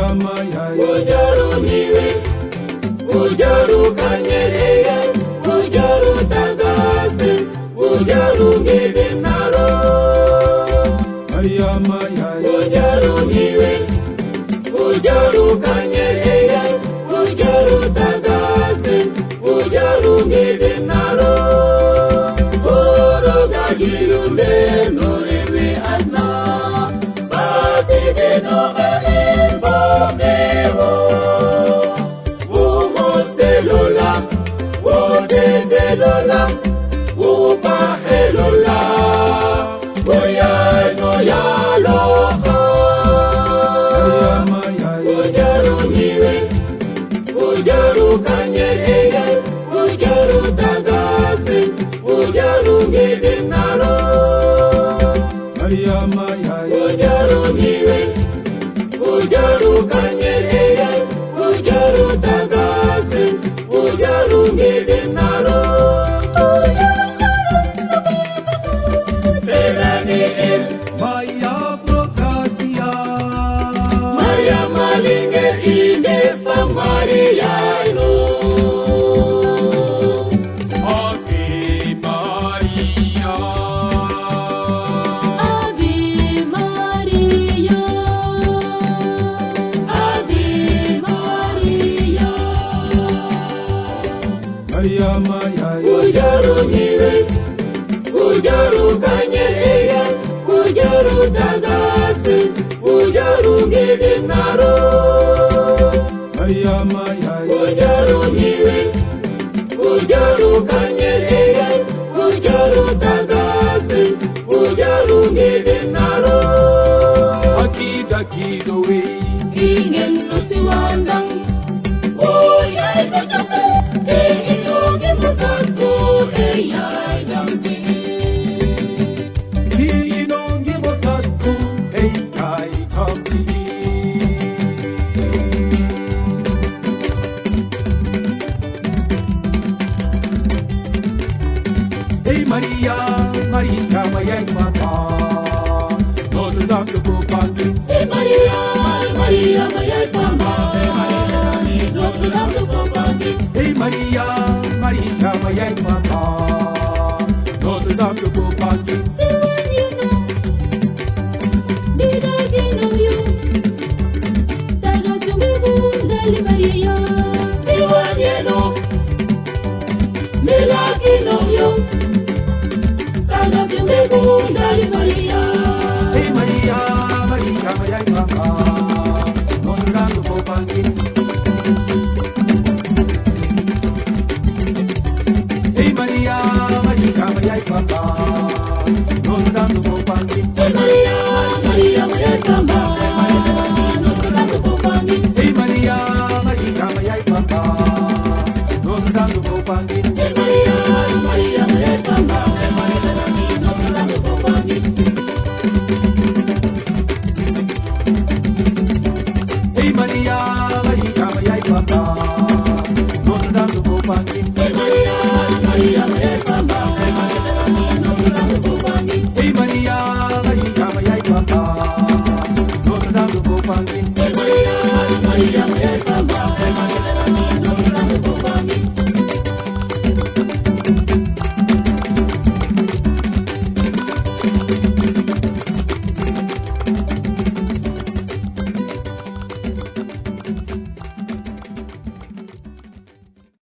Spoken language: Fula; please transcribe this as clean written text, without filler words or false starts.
Ujaru niwe, ujaru kanyereye, ujaru tagase, ujaru ngebe naro. Ujaru niwe, ujaru kanyereye, ujaru tagase, ujaru ngebe naro. Oro gajirunde noreme anna, batige no informewo. Umostelola, wodendelola, ufahelola, goyano yaloha. Ujaru niwe, ujaru kanyereye, ujaru tagase, ujaru ngebe naro. Ujaru niwe, ujaru kanyereye, ujaru tagase, ujaru ngebe naro. Terani el Maya Procasia, Maria malinge inde fa Maria ino. Ave Maria, Ave Maria, Ave Maria. Ujaru niwe, ujaru kanyereye, ujaru tagase, ujaru ngebe naro. Ujaru niwe, ujaru kanyereye, ujaru tagase, ujaru ngebe naro. Akida Kidowe, Ingen no siwandang, oyay kachape, inugi musasku, eyay dampi. Inongi Mosatku, Hey Kai Tampi. Hey Maria, Maria, Maya Mata, Notre Dame de Beaupandi. Hey Maria, Maria, mayay pamba, Notre Dame de Beaupandi. Hey Maria, Maria, Maya Mata, Notre Dame de Beaupandi. Hey Maria, Maria, Maya Mata, Notre Dame de Beaupandi. Hey Maria, Maria, Maya Mata, Notre Dame de Beaupandi. Hey Maria, Maria, Maya Mata, Notre Dame de Beaupandi. Hey Maria, Maria, Maya Mata, Notre Dame de Beaupandi. Hey Maria, Maria, Maya Mata, Notre Dame de Beaupandi. Hey Maria, Maria, Maya Mata, Notre Dame de Beaupandi.